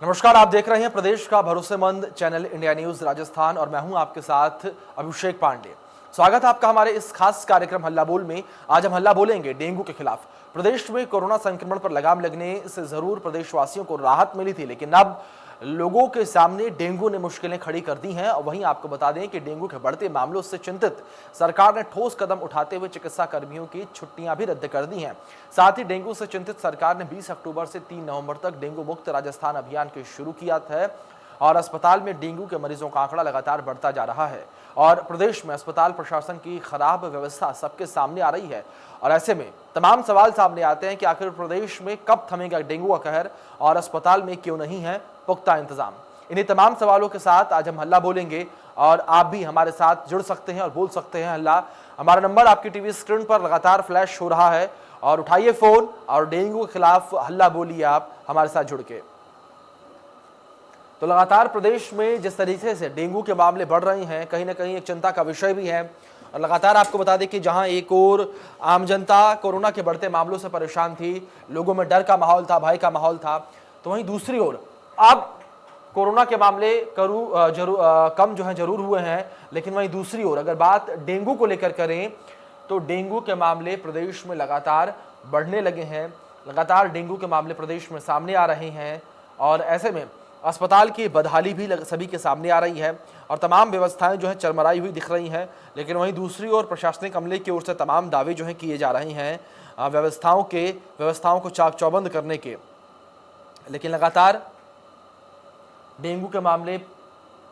नमस्कार, आप देख रहे हैं प्रदेश का भरोसेमंद चैनल इंडिया न्यूज राजस्थान और मैं हूं आपके साथ अभिषेक पांडे। स्वागत है आपका हमारे इस खास कार्यक्रम हल्ला बोल में। आज हम हल्ला बोलेंगे डेंगू के खिलाफ। प्रदेश में कोरोना संक्रमण पर लगाम लगने से जरूर प्रदेशवासियों को राहत मिली थी, लेकिन अब लोगों के सामने डेंगू ने मुश्किलें खड़ी कर दी हैं। और वहीं आपको बता दें कि डेंगू के बढ़ते मामलों से चिंतित सरकार ने ठोस कदम उठाते हुए चिकित्सा कर्मियों की छुट्टियां भी रद्द कर दी हैं। साथ ही डेंगू से चिंतित सरकार ने 20 अक्टूबर से 3 नवंबर तक डेंगू मुक्त राजस्थान अभियान के शुरू किया है और अस्पताल में डेंगू के मरीजों का आंकड़ा लगातार बढ़ता जा रहा है। और प्रदेश में अस्पताल प्रशासन की खराब व्यवस्था सबके सामने आ रही है और ऐसे में तमाम सवाल सामने आते हैं कि आखिर प्रदेश में कब थमेगा डेंगू का कहर और अस्पताल में क्यों नहीं है पुख्ता इंतजाम। इन्हीं तमाम सवालों के साथ आज हम हल्ला बोलेंगे और आप भी हमारे साथ जुड़ सकते हैं और बोल सकते हैं हल्ला। हमारा नंबर आपकी टीवी स्क्रीन पर लगातार फ्लैश हो रहा है और उठाइए फोन और डेंगू के खिलाफ हल्ला बोलिए आप हमारे साथ जुड़ के। तो लगातार प्रदेश में जिस तरीके से डेंगू के मामले बढ़ रहे हैं, कहीं ना कहीं एक चिंता का विषय भी है। और लगातार आपको बता दें कि जहां एक और आम जनता कोरोना के बढ़ते मामलों से परेशान थी, लोगों में डर का माहौल था, भय का माहौल था, तो वहीं दूसरी ओर अब कोरोना के मामले कम जरूर हुए हैं, लेकिन वहीं दूसरी ओर अगर बात डेंगू को लेकर करें तो डेंगू के मामले प्रदेश में लगातार बढ़ने लगे हैं। लगातार डेंगू के मामले प्रदेश में सामने आ रहे हैं और ऐसे में अस्पताल की बदहाली भी सभी के सामने आ रही है और तमाम व्यवस्थाएं चरमराई हुई दिख रही हैं। लेकिन वहीं दूसरी ओर प्रशासनिक अमले की ओर से तमाम दावे किए जा रहे हैं व्यवस्थाओं को चाक चौबंद करने के। लेकिन लगातार डेंगू के मामले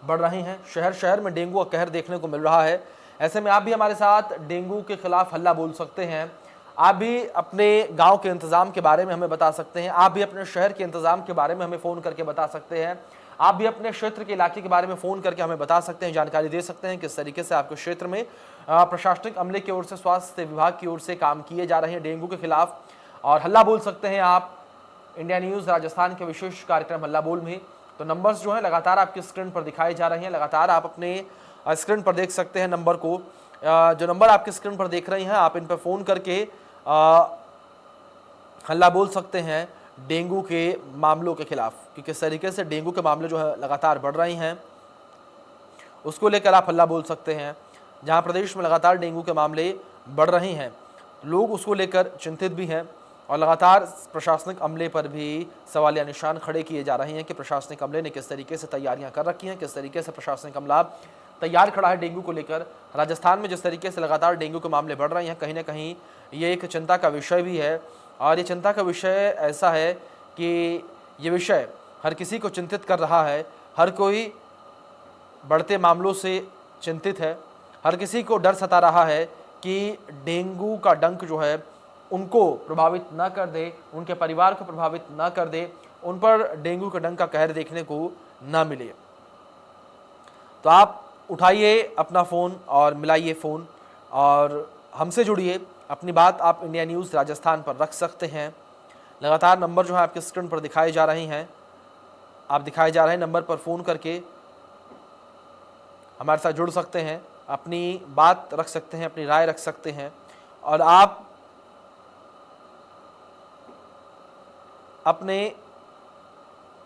बढ़ रहे हैं, शहर शहर में डेंगू का कहर देखने को मिल रहा है। ऐसे में आप भी हमारे साथ डेंगू के खिलाफ हल्ला बोल सकते हैं। आप भी अपने गांव के इंतजाम के बारे में हमें बता सकते हैं, आप भी अपने शहर के इंतजाम के बारे में हमें फ़ोन करके बता सकते हैं, आप भी अपने क्षेत्र के इलाके के बारे में फ़ोन करके हमें बता सकते हैं, जानकारी दे सकते हैं किस तरीके से आपके क्षेत्र में प्रशासनिक अमले की ओर से, स्वास्थ्य विभाग की ओर से काम किए जा रहे हैं डेंगू के खिलाफ। और हल्ला बोल सकते हैं आप इंडिया न्यूज़ राजस्थान के विशेष कार्यक्रम हल्ला बोल में। तो नंबर्स लगातार आपकी स्क्रीन पर दिखाए जा रहे हैं, लगातार आप अपने स्क्रीन पर देख सकते हैं नंबर को। जो नंबर आपकी स्क्रीन पर देख रहे हैं, आप इन पर फ़ोन करके हल्ला बोल सकते हैं डेंगू के मामलों के खिलाफ, कि किस तरीके से डेंगू के मामले लगातार बढ़ रहे हैं उसको लेकर आप हल्ला बोल सकते हैं। जहां प्रदेश में लगातार डेंगू के मामले बढ़ रहे हैं, लोग उसको लेकर चिंतित भी हैं और लगातार प्रशासनिक अमले पर भी सवालिया निशान खड़े किए जा रहे हैं कि प्रशासनिक अमले ने किस तरीके से तैयारियां कर रखी हैं, किस तरीके से प्रशासनिक अमला तैयार खड़ा है डेंगू को लेकर। राजस्थान में जिस तरीके से लगातार डेंगू के मामले बढ़ रहे हैं, कहीं ना कहीं ये एक चिंता का विषय भी है। और ये चिंता का विषय ऐसा है कि ये विषय हर किसी को चिंतित कर रहा है। हर कोई बढ़ते मामलों से चिंतित है, हर किसी को डर सता रहा है कि डेंगू का डंक उनको प्रभावित ना कर दे, उनके परिवार को प्रभावित ना कर दे, उन पर डेंगू के डंक का कहर देखने को ना मिले। तो आप उठाइए अपना फ़ोन और मिलाइए फ़ोन और हमसे जुड़िए। अपनी बात आप इंडिया न्यूज़ राजस्थान पर रख सकते हैं। लगातार नंबर आपके स्क्रीन पर दिखाए जा रहे हैं, आप दिखाए जा रहे हैं नंबर पर फ़ोन करके हमारे साथ जुड़ सकते हैं, अपनी बात रख सकते हैं, अपनी राय रख सकते हैं। और आप अपने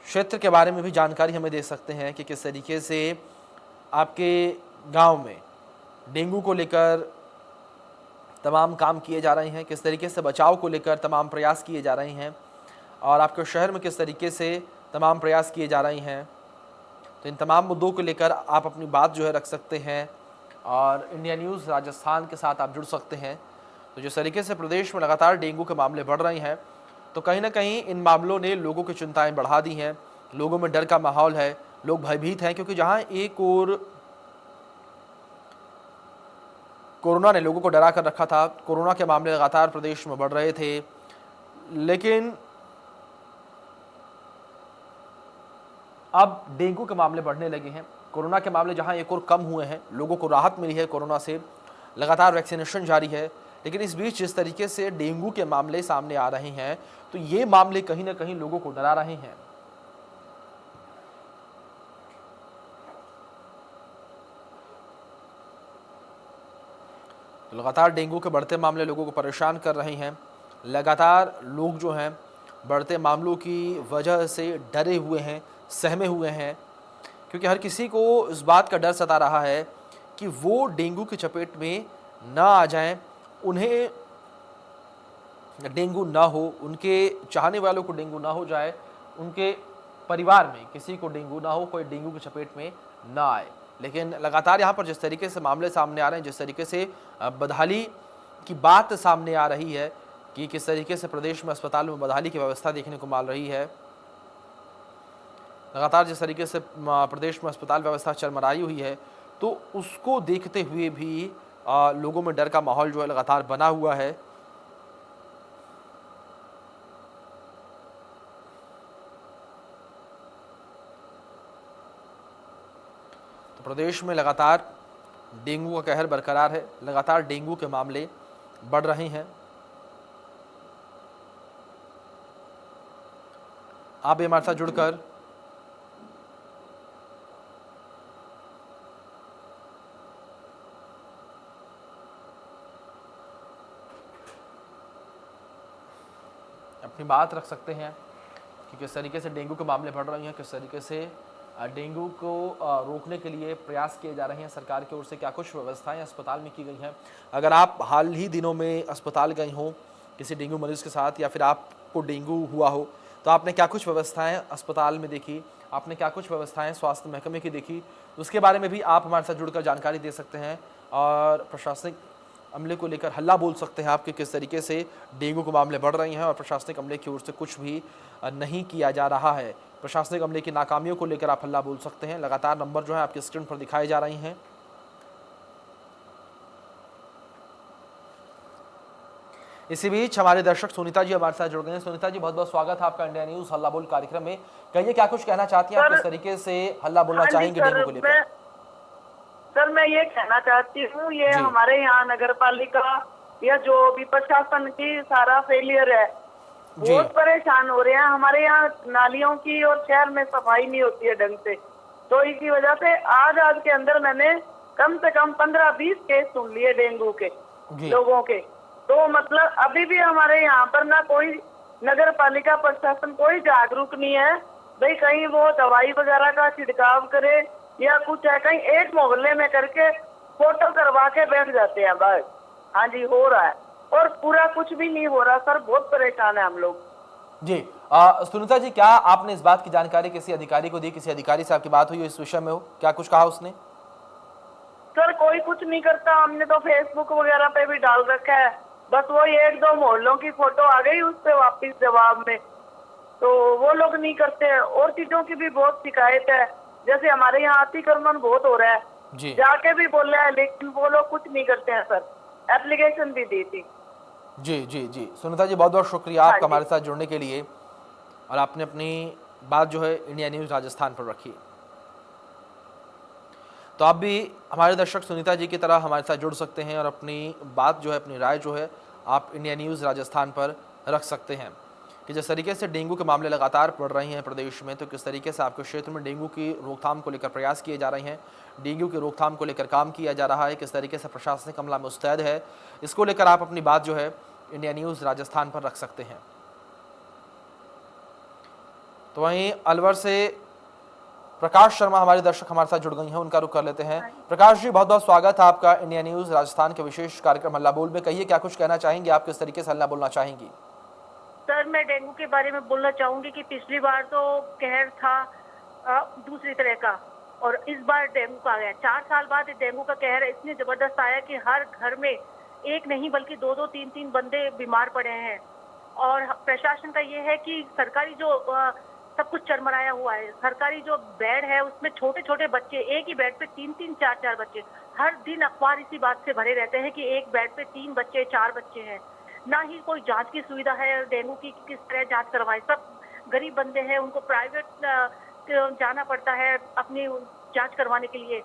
क्षेत्र के बारे में भी जानकारी हमें दे सकते हैं कि किस तरीके से आपके गांव में डेंगू को लेकर तमाम काम किए जा रहे हैं, किस तरीके से बचाव को लेकर तमाम प्रयास किए जा रहे हैं और आपके शहर में किस तरीके से तमाम प्रयास किए जा रहे हैं। तो इन तमाम मुद्दों को लेकर आप अपनी बात रख सकते हैं और इंडिया न्यूज़ राजस्थान के साथ आप जुड़ सकते हैं। तो जिस तरीके से प्रदेश में लगातार डेंगू के मामले बढ़ रहे हैं, तो कहीं ना कहीं इन मामलों ने लोगों की चिंताएं बढ़ा दी हैं, लोगों में डर का माहौल है, लोग भयभीत हैं, क्योंकि जहां एक और कोरोना ने लोगों को डरा कर रखा था, कोरोना के मामले लगातार प्रदेश में बढ़ रहे थे, लेकिन अब डेंगू के मामले बढ़ने लगे हैं। कोरोना के मामले जहां एक और कम हुए हैं, लोगों को राहत मिली है कोरोना से, लगातार वैक्सीनेशन जारी है, लेकिन इस बीच जिस तरीके से डेंगू के मामले सामने आ रहे हैं, तो ये मामले कहीं ना कहीं लोगों को डरा रहे हैं। तो लगातार डेंगू के बढ़ते मामले लोगों को परेशान कर रहे हैं। लगातार लोग बढ़ते मामलों की वजह से डरे हुए हैं, सहमे हुए हैं, क्योंकि हर किसी को इस बात का डर सता रहा है कि वो डेंगू की चपेट में ना आ जाएं, उन्हें डेंगू ना हो, उनके चाहने वालों को डेंगू ना हो जाए, उनके परिवार में किसी को डेंगू ना हो, कोई डेंगू की चपेट में ना आए। लेकिन लगातार यहाँ पर जिस तरीके से मामले सामने आ रहे हैं, जिस तरीके से बदहाली की बात सामने आ रही है कि किस तरीके से प्रदेश में अस्पताल में बदहाली की व्यवस्था देखने को मिल रही है, लगातार जिस तरीके से प्रदेश में अस्पताल व्यवस्था चरमराई हुई है, तो उसको देखते हुए भी लोगों में डर का माहौल जो है लगातार बना हुआ है। तो प्रदेश में लगातार डेंगू का कहर बरकरार है, लगातार डेंगू के मामले बढ़ रहे हैं। आप भी हमारे साथ जुड़कर अपनी बात रख सकते हैं कि किस तरीके से डेंगू के मामले बढ़ रहे हैं, किस तरीके से डेंगू को रोकने के लिए प्रयास किए जा रहे हैं, सरकार की ओर से क्या कुछ व्यवस्थाएं अस्पताल में की गई हैं। अगर आप हाल ही दिनों में अस्पताल गए हों किसी डेंगू मरीज के साथ, या फिर आपको डेंगू हुआ हो, तो आपने क्या कुछ व्यवस्थाएं अस्पताल में देखी, आपने क्या कुछ व्यवस्थाएं स्वास्थ्य महकमे की देखी, उसके बारे में भी आप हमारे साथ जुड़कर जानकारी दे सकते हैं और प्रशासनिक अमले को लेकर हल्ला बोल सकते हैं आपके किस तरीके से डेंगू के मामले बढ़ रही हैं और प्रशासनिक अमले की ओर से कुछ भी नहीं किया जा रहा है। प्रशासनिक अमले की नाकामियों को लेकर आप हल्ला बोल सकते हैं। लगातार नंबर जो है आपके स्क्रीन पर दिखाए जा रही हैं। इसी बीच हमारे दर्शक सुनीता जी हमारे साथ जुड़ गए हैं। सुनीता जी, बहुत बहुत स्वागत है आपका इंडिया न्यूज हल्ला बोल कार्यक्रम में। कहिए, क्या कुछ कहना चाहती हैं आप, किस तरीके से हल्ला बोलना चाहेंगे डेंगू को लेकर? सर, मैं ये कहना चाहती हूँ, ये हमारे यहाँ नगर पालिका या जो भी प्रशासन की सारा फेलियर है। बहुत परेशान हो रहे हैं। हमारे यहाँ नालियों की और शहर में सफाई नहीं होती है ढंग से, तो इसी वजह से आज के अंदर मैंने कम से कम 15-20 केस सुन लिए डेंगू के लोगों के। तो मतलब अभी भी हमारे यहाँ पर ना कोई नगर पालिका प्रशासन कोई जागरूक नहीं है भाई, कहीं वो दवाई वगैरह का छिड़काव करे या कुछ है। कहीं एक मोहल्ले में करके फोटो करवा के बैठ जाते हैं बस, हाँ जी हो रहा है, और पूरा कुछ भी नहीं हो रहा। सर, बहुत परेशान है हम लोग जी। सुनीता जी, क्या आपने इस बात की जानकारी किसी अधिकारी को दी, किसी अधिकारी से आपकी बात हुई इस विषय में, हो क्या कुछ कहा उसने? सर, कोई कुछ नहीं करता। हमने तो फेसबुक वगैरह पे भी डाल रखा है, बस वो 1-2 मोहल्लों की फोटो आ गई उस पे वापिस जवाब में, तो वो लोग नहीं करते हैं। और चीजों की भी बहुत शिकायत है, जैसे हमारे यहाँ अतिक्रमण बहुत हो रहा है जी। जाके भी बोल रहा है, लेकिन वो लोग कुछ नहीं करते हैं सर। एप्लीकेशन भी दी थी। जी जी जी, सुनीता जी बहुत बहुत शुक्रिया आपका हमारे साथ जुड़ने के लिए, और आपने अपनी बात जो है इंडिया न्यूज़ राजस्थान पर रखी। तो आप भी हमारे दर्शक सुनीता जी की तरह हमारे साथ जुड़ सकते हैं और अपनी बात जो है, अपनी राय जो है, आप इंडिया न्यूज़ राजस्थान पर रख सकते हैं कि जिस तरीके से डेंगू के मामले लगातार बढ़ रहे हैं प्रदेश में, तो किस तरीके से आपके क्षेत्र में डेंगू की रोकथाम को लेकर प्रयास किए जा रहे हैं, डेंगू की रोकथाम को लेकर काम किया जा रहा है, किस तरीके से प्रशासनिक अमला मुस्तैद है, इसको लेकर आप अपनी बात जो है इंडिया न्यूज़ राजस्थान पर रख सकते हैं। तो वहीं अलवर से प्रकाश शर्मा हमारे दर्शक हमारे साथ जुड़ गई हैं, उनका रुख कर लेते हैं। प्रकाश जी, बहुत बहुत स्वागत है आपका इंडिया न्यूज़ राजस्थान के विशेष कार्यक्रम हल्ला बोल में। कहिए, क्या कुछ कहना चाहेंगे आप, किस तरीके से हल्ला बोलना चाहेंगी? सर, मैं डेंगू के बारे में बोलना चाहूंगी कि पिछली बार तो कहर था दूसरी तरह का, और इस बार डेंगू का आ गया। 4 साल बाद डेंगू का कहर इतनी जबरदस्त आया कि हर घर में एक नहीं बल्कि 2-2, 3-3 बंदे बीमार पड़े हैं। और प्रशासन का ये है कि सरकारी जो सब कुछ चरमराया हुआ है। सरकारी जो बेड है उसमें छोटे छोटे बच्चे, एक ही बेड पे 3-3, 4-4 बच्चे। हर दिन अखबार इसी बात से भरे रहते हैं कि एक बेड पे 3 बच्चे, 4 बच्चे हैं। ना ही कोई जांच की सुविधा है डेंगू की, किस तरह जांच करवाए। सब गरीब बंदे हैं, उनको प्राइवेट जाना पड़ता है अपनी जांच करवाने के लिए।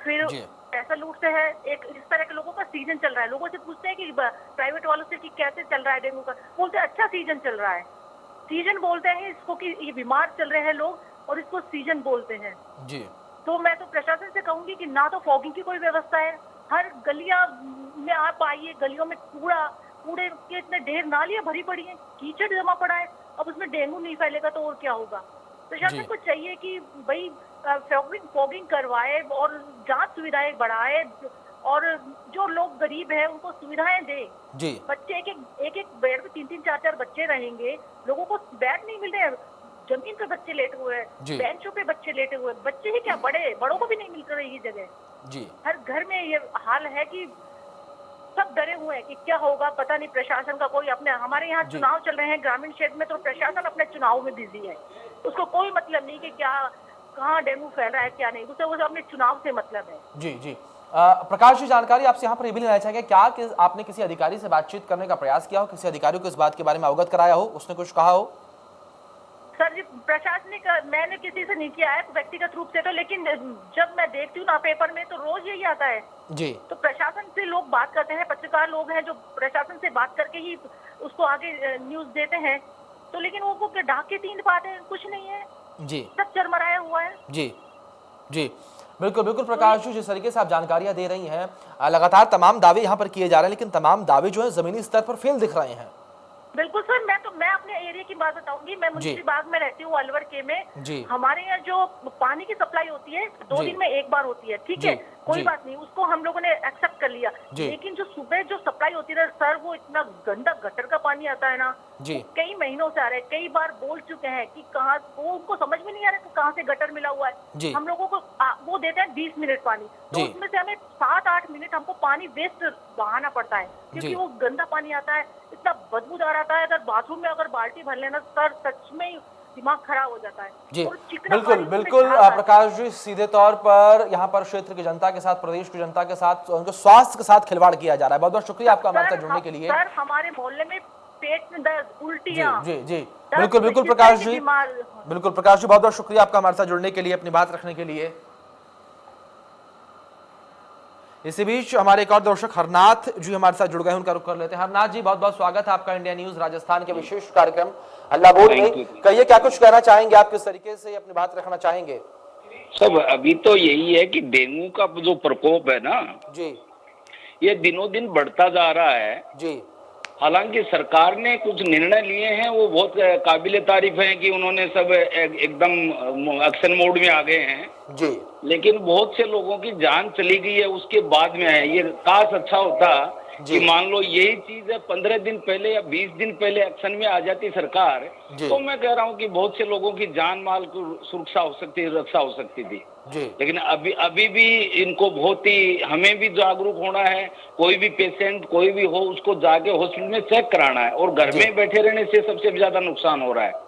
फिर पैसा लूटते हैं। एक इस तरह के लोगों का सीजन चल रहा है। लोगों से पूछते हैं कि प्राइवेट वालों से कि कैसे चल रहा है डेंगू का, बोलते हैं अच्छा सीजन चल रहा है। सीजन बोलते हैं इसको कि ये बीमार चल रहे हैं लोग, और इसको सीजन बोलते हैं जी। तो मैं तो प्रशासन से कहूंगी कि ना तो फॉगिंग की कोई व्यवस्था है, हर गलियां में आप आइए, गलियों में कूड़े के इतने ढेर, नालियां भरी पड़ी हैं, कीचड़ जमा पड़ा है, अब उसमें डेंगू नहीं फैलेगा तो और क्या होगा। प्रशासन जी को चाहिए कि भाई फॉगिंग करवाए और जांच सुविधाएं बढ़ाए, और जो लोग गरीब हैं उनको सुविधाएं दे। जी बच्चे एक बेड पे 3-3 4-4 बच्चे रहेंगे, लोगों को बेड नहीं मिल रहे हैं, जमीन पे बच्चे लेटे हुए हैं, जी बेंचों पे बच्चे लेटे हुए हैं, बच्चे ही क्या बड़ों को भी नहीं मिल रही है जगह। जी हर घर में ये हाल है कि सब डरे हुए हैं कि क्या होगा पता नहीं। प्रशासन का कोई अपने, हमारे यहाँ जी चुनाव चल रहे हैं ग्रामीण क्षेत्र में, तो प्रशासन अपने चुनाव में बिजी है, उसको कोई मतलब नहीं कि क्या कहाँ डेंगू फैल रहा है क्या नहीं, उसे अपने चुनाव से मतलब है। जी जी प्रकाश जी, जानकारी आपसे यहाँ पर ये भी लेना चाहेंगे क्या कि आपने किसी अधिकारी से बातचीत करने का प्रयास किया हो, किसी अधिकारी को इस बात के बारे में अवगत कराया हो, उसने कुछ कहा हो? सर जी, प्रशासनिक मैंने किसी से नहीं किया है व्यक्तिगत रूप से तो, लेकिन जब मैं देखती हूँ ना पेपर में तो रोज यही आता है। जी तो प्रशासन से लोग बात करते हैं, पत्रकार लोग हैं जो प्रशासन से बात करके ही उसको आगे न्यूज देते हैं, तो लेकिन वो ढाक के 3 पाते हैं, कुछ नहीं है, जी सब चरमराया हुआ है। जी जी बिल्कुल बिल्कुल प्रकाश जी, जिस तरीके से आप जानकारियां दे रही हैं, लगातार तमाम दावे यहाँ पर किए जा रहे हैं, लेकिन तमाम दावे जो है जमीनी स्तर पर फेल दिख रहे हैं। बिल्कुल सर, मैं अपने एरिया की बात बताऊंगी। मैं मुंशी बाग में रहती हूँ, अलवर के में। जी हमारे यहाँ जो पानी की सप्लाई होती है 2 दिन में 1 बार होती है, ठीक है, कोई बात नहीं, उसको हम लोगों ने एक्सेप्ट कर लिया। लेकिन जो सुबह जो सप्लाई होती है सर, वो इतना गंदा गटर का पानी आता है ना, जी कई महीनों से आ रहा है, कई बार बोल चुके हैं कि कहाँ, वो उनको समझ में नहीं आ रहा कि कहाँ से गटर मिला हुआ है। हम लोगों को वो देते हैं 20 मिनट पानी, तो उसमें से हमें 7-8 मिनट हमको पानी वेस्ट बहाना पड़ता है, क्योंकि वो गंदा पानी आता है, इतना बदबूदार आता है। अगर बाथरूम में अगर बाल्टी भर लेना सर, सच में ही दिमाग खराब हो जाता है। जी और चिकना बिल्कुल पानी बिल्कुल प्रकाश जी, सीधे तौर पर यहाँ पर क्षेत्र की जनता के साथ, प्रदेश की जनता के साथ, उनके स्वास्थ्य के साथ खिलवाड़ किया जा रहा है। बहुत बहुत शुक्रिया आपका हमारे साथ जुड़ने के लिए। सर, हमारे मोहल्ले में पेट में दर्द, उल्टियां, जी जी बिल्कुल बिल्कुल प्रकाश जी, बिल्कुल प्रकाश जी, बहुत बहुत शुक्रिया आपका हमारे साथ जुड़ने के लिए, अपनी बात रखने के लिए। इसी बीच हमारे एक और दर्शक हरनाथ जी हमारे साथ जुड़ गए, उनका रुख कर लेते हैं। हरनाथ जी, बहुत बहुत स्वागत है आपका इंडिया न्यूज राजस्थान के विशेष कार्यक्रम हल्ला बोल में। कहिए क्या कुछ कहना चाहेंगे आप, किस तरीके से अपनी बात रखना चाहेंगे? सब अभी तो यही है कि डेंगू का जो प्रकोप है ना जी, ये दिनों दिन बढ़ता जा रहा है जी हालांकि सरकार ने कुछ निर्णय लिए हैं, वो बहुत काबिले तारीफ है कि उन्होंने सब एकदम एक्शन मोड में आ गए हैं जी, लेकिन बहुत से लोगों की जान चली गई है उसके बाद में है। ये काश अच्छा होता कि मान लो यही चीज है 15 दिन पहले या 20 दिन पहले एक्शन में आ जाती सरकार, तो मैं कह रहा हूँ कि बहुत से लोगों की जान माल को सुरक्षा हो सकती, रक्षा हो सकती थी। लेकिन अभी भी इनको बहुत ही, हमें भी जागरूक होना है। कोई भी पेशेंट कोई भी हो उसको जाके हॉस्पिटल में चेक कराना है, और घर में बैठे रहने से सबसे ज्यादा नुकसान हो रहा है।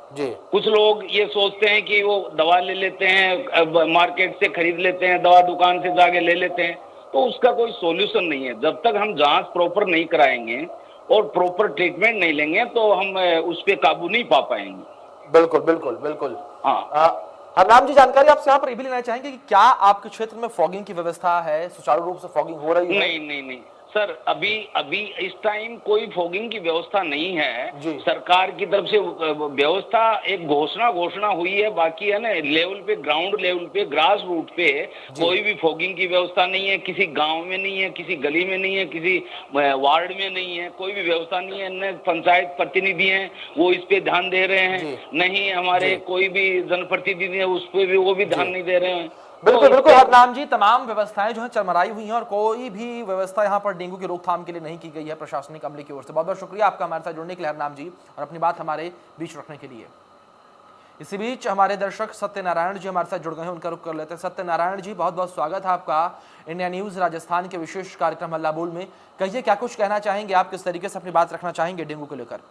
कुछ लोग ये सोचते हैं कि वो दवा ले लेते हैं, मार्केट से खरीद लेते हैं, दवा दुकान से जाके ले लेते हैं, तो उसका कोई सॉल्यूशन नहीं है। जब तक हम जांच प्रॉपर नहीं कराएंगे और प्रॉपर ट्रीटमेंट नहीं लेंगे तो हम उस पर काबू नहीं पा पाएंगे। बिल्कुल बिल्कुल बिल्कुल। हाँ हरनाम जी, जानकारी आपसे यहाँ पर ये भी लेना चाहेंगे कि क्या आपके क्षेत्र में फॉगिंग की व्यवस्था है, सुचारू रूप से फॉगिंग हो रही है? नहीं सर, अभी इस टाइम कोई फॉगिंग की व्यवस्था नहीं है। सरकार की तरफ से व्यवस्था एक घोषणा हुई है, बाकी है ना लेवल पे, ग्राउंड लेवल पे, ग्रास रूट पे कोई भी फॉगिंग की व्यवस्था नहीं है। किसी गांव में नहीं है, किसी गली में नहीं है, किसी वार्ड में नहीं है, कोई भी व्यवस्था नहीं है। न पंचायत प्रतिनिधि हैं वो इस पे ध्यान दे रहे हैं, नहीं हमारे कोई भी जनप्रतिनिधि है उस पर भी वो भी ध्यान नहीं दे रहे हैं। बिल्कुल बिल्कुल हरनाम जी, तमाम व्यवस्थाएं जो है चरमराई हुई हैं और कोई भी व्यवस्था यहाँ पर डेंगू की रोकथाम के लिए नहीं की गई है प्रशासनिक अमले की ओर से। बहुत बहुत शुक्रिया आपका हमारे साथ जुड़ने के लिए हरनाम जी, और अपनी बात हमारे बीच रखने के लिए। इसी बीच हमारे दर्शक सत्यनारायण जी हमारे साथ जुड़ गए हैं, उनका रुख कर लेते हैं। सत्यनारायण जी, बहुत बहुत स्वागत है आपका इंडिया न्यूज राजस्थान के विशेष कार्यक्रम हल्ला बोल में। कहिए क्या कुछ कहना चाहेंगे आप, किस तरीके से अपनी बात रखना चाहेंगे डेंगू को लेकर?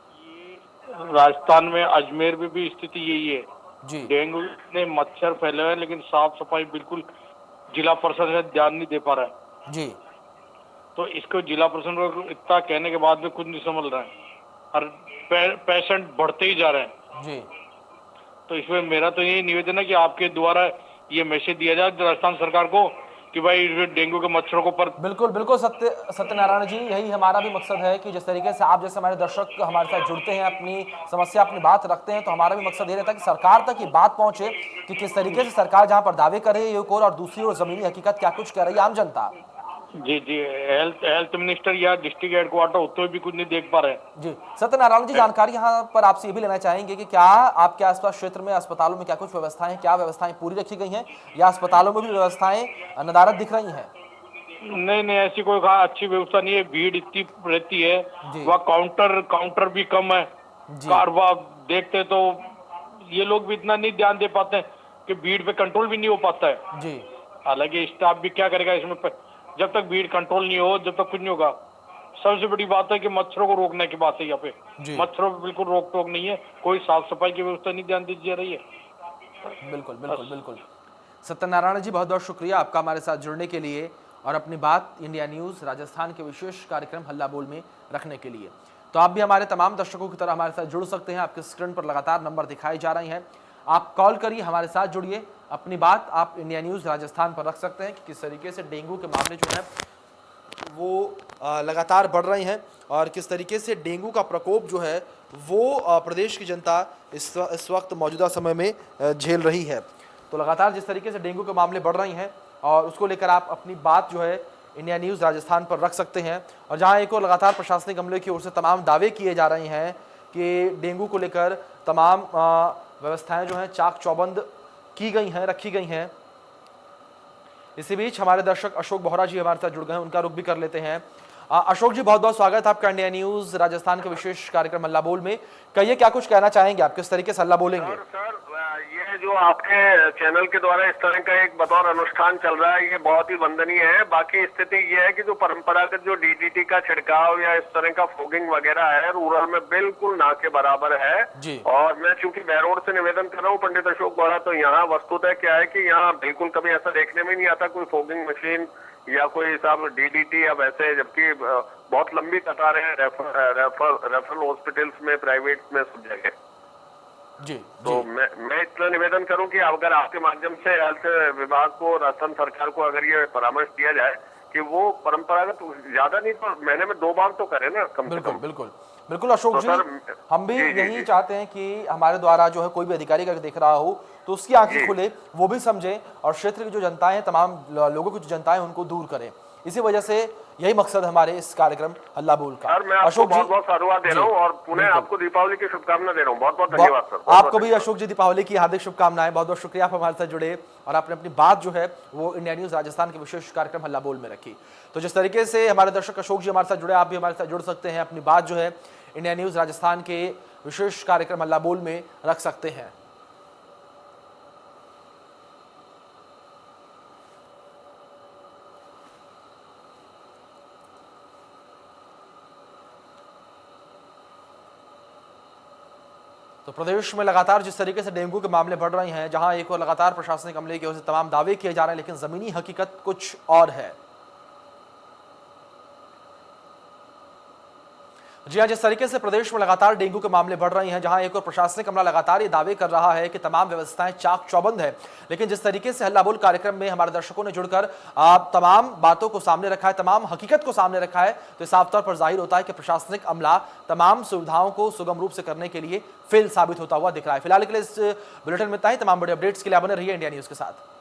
राजस्थान में अजमेर में भी स्थिति यही है जी। डेंगू ने मच्छर फैले हैं, लेकिन साफ सफाई बिल्कुल जिला प्रशासन ध्यान नहीं दे पा रहा है जी। तो इसको जिला प्रशासन को इतना कहने के बाद में कुछ नहीं समझ रहा है, और पेशेंट बढ़ते ही जा रहे हैं जी। तो इसमें मेरा तो यही निवेदन है कि आपके द्वारा ये मैसेज दिया जाए राजस्थान सरकार को कि भाई डेंगू के मच्छरों को पर। बिल्कुल बिल्कुल सत्यनारायण जी, यही हमारा भी मकसद है कि जिस तरीके से आप जैसे हमारे दर्शक हमारे साथ जुड़ते हैं, अपनी समस्या अपनी बात रखते हैं, तो हमारा भी मकसद ये रहता है कि सरकार तक ये बात पहुंचे कि किस तरीके से सरकार जहां पर दावे कर रही है एक और दूसरी ओर जमीनी हकीकत क्या कुछ कह रही है आम जनता। जी जी, हेल्थ मिनिस्टर या डिस्ट्रिक्ट हेडक्वार्टर होते हुए भी कुछ नहीं देख पा रहे हैं। जी सत्यनारायण जी, जानकारी यहाँ पर आपसे ये भी लेना चाहेंगे कि क्या आपके आसपास क्षेत्र में अस्पतालों में क्या कुछ व्यवस्थाएं हैं, क्या व्यवस्थाएं पूरी रखी गई हैं या अस्पतालों में भी व्यवस्थाएं नदारद दिख रही हैं? नहीं नहीं, ऐसी कोई अच्छी व्यवस्था नहीं है, भीड़ इतनी रहती है, जी। वहाँ काउंटर भी कम है। जी। कारवा देखते तो ये लोग भी इतना नहीं ध्यान दे पाते हैं कि भीड़ पे कंट्रोल भी नहीं हो पाता है। जी। हालांकि स्टाफ भी क्या करेगा इसमें, जब तक भीड़ कंट्रोल नहीं हो, जब तक कुछ नहीं होगा। सबसे बड़ी बात है कि मच्छरों को रोकने की बात है यहाँ पे। मच्छरों पे बिल्कुल रोक टोक नहीं है, कोई साफ सफाई की व्यवस्था नहीं ध्यान दी जा रही है। बिल्कुल बिल्कुल बिल्कुल। सत्यनारायण जी, बहुत बहुत शुक्रिया आपका हमारे साथ जुड़ने के लिए और अपनी बात इंडिया न्यूज़ राजस्थान के विशेष कार्यक्रम हल्ला बोल में रखने के लिए। तो आप भी हमारे तमाम दर्शकों की तरह हमारे साथ जुड़ सकते हैं। आपके स्क्रीन पर लगातार नंबर दिखाई जा रही हैं, आप कॉल करिए, हमारे साथ जुड़िए, अपनी बात आप इंडिया न्यूज़ राजस्थान पर रख सकते हैं कि किस तरीके से डेंगू के मामले जो हैं वो लगातार बढ़ रहे हैं और किस तरीके से डेंगू का प्रकोप जो है वो प्रदेश की जनता इस वक्त मौजूदा समय में झेल रही है। तो लगातार जिस तरीके से डेंगू के मामले बढ़ रही हैं और उसको लेकर आप अपनी बात जो है इंडिया न्यूज़ राजस्थान पर रख सकते हैं। और जहां एक और लगातार प्रशासनिक अमले की ओर से तमाम दावे किए जा रहे हैं कि डेंगू को लेकर तमाम व्यवस्थाएं जो हैं चाक चौबंद की गई हैं, रखी गई हैं। इसी बीच हमारे दर्शक अशोक बोहरा जी हमारे साथ जुड़ गए हैं, उनका रुख भी कर लेते हैं। अशोक जी, बहुत बहुत स्वागत है आपका इंडिया न्यूज़ राजस्थान के विशेष कार्यक्रम हल्ला बोल में। कहिए, क्या कुछ कहना चाहेंगे आप, किस तरीके से हल्ला बोलेंगे? सर, ये जो आपके चैनल के द्वारा इस तरह का एक बतौर अनुष्ठान चल रहा है, ये बहुत ही वंदनीय है। बाकी स्थिति ये है कि जो परंपरागत जो डीडीटी का छिड़काव या इस तरह का फोगिंग वगैरह है, रूरल में बिल्कुल ना के बराबर है जी। और मैं चूंकि बैरोड से निवेदन कर रहा हूँ पंडित अशोक बोहरा, तो यहाँ वस्तुतः क्या है कि यहाँ बिल्कुल कभी ऐसा देखने में नहीं आता कोई फोगिंग मशीन या कोई हिसाब डीडीटी या वैसे, जबकि बहुत लंबी कतारें हैं रेफरल हॉस्पिटल्स में, प्राइवेट में, सब जगह। जी। तो मैं इतना निवेदन करूं कि अगर आपके माध्यम से हेल्थ विभाग को, राजस्थान सरकार को अगर ये परामर्श दिया जाए कि वो परंपरागत ज्यादा नहीं तो महीने में 2 बार तो करे ना कम से कम। बिल्कुल बिल्कुल अशोक तो जी, हम भी जी, यही चाहते हैं कि हमारे द्वारा जो है कोई भी अधिकारी अगर देख रहा हो तो उसकी आंखें खुले, वो भी समझे और क्षेत्र की जो जनताएं हैं, तमाम लोगों की जो जनताएं उनको दूर करें। इसी वजह से यही मकसद हमारे इस कार्यक्रम हल्ला बोल का। सर, मैं आपको बहुत बहुत साधुवाद दे रहा हूँ और पुनः आपको दीपावली की शुभकामना दे रहा हूँ। बहुत बहुत धन्यवाद सर। आपको भी अशोक जी दीपावली की हार्दिक शुभकामनाएं। बहुत बहुत शुक्रिया आप हमारे साथ जुड़े और आपने अपनी बात जो है वो इंडिया न्यूज़ राजस्थान के विशेष कार्यक्रम हल्ला बोल में रखी। तो जिस तरीके से हमारे दर्शक अशोक जी हमारे साथ जुड़े, आप भी हमारे साथ जुड़ सकते हैं, अपनी बात जो है इंडिया न्यूज़ राजस्थान के विशेष कार्यक्रम हल्ला बोल में रख सकते हैं। तो प्रदेश में लगातार जिस तरीके से डेंगू के मामले बढ़ रहे हैं, जहां एक और लगातार प्रशासनिक अमले की ओर से तमाम दावे किए जा रहे हैं, लेकिन जमीनी हकीकत कुछ और है। जी हां, जिस तरीके से प्रदेश में लगातार डेंगू के मामले बढ़ रहे हैं, जहां एक और प्रशासनिक अमला लगातार ये दावे कर रहा है कि तमाम व्यवस्थाएं चाक चौबंद है, लेकिन जिस तरीके से हल्ला बोल कार्यक्रम में हमारे दर्शकों ने जुड़कर तमाम बातों को सामने रखा है, तमाम हकीकत को सामने रखा है, तो साफ तौर पर जाहिर होता है कि प्रशासनिक अमला तमाम सुविधाओं को सुगम रूप से करने के लिए फेल साबित होता हुआ दिख रहा है। फिलहाल के लिए इस बुलेटिन में इतना ही। तमाम बड़े अपडेट्स के लिए बने रहिए इंडिया न्यूज़ के साथ।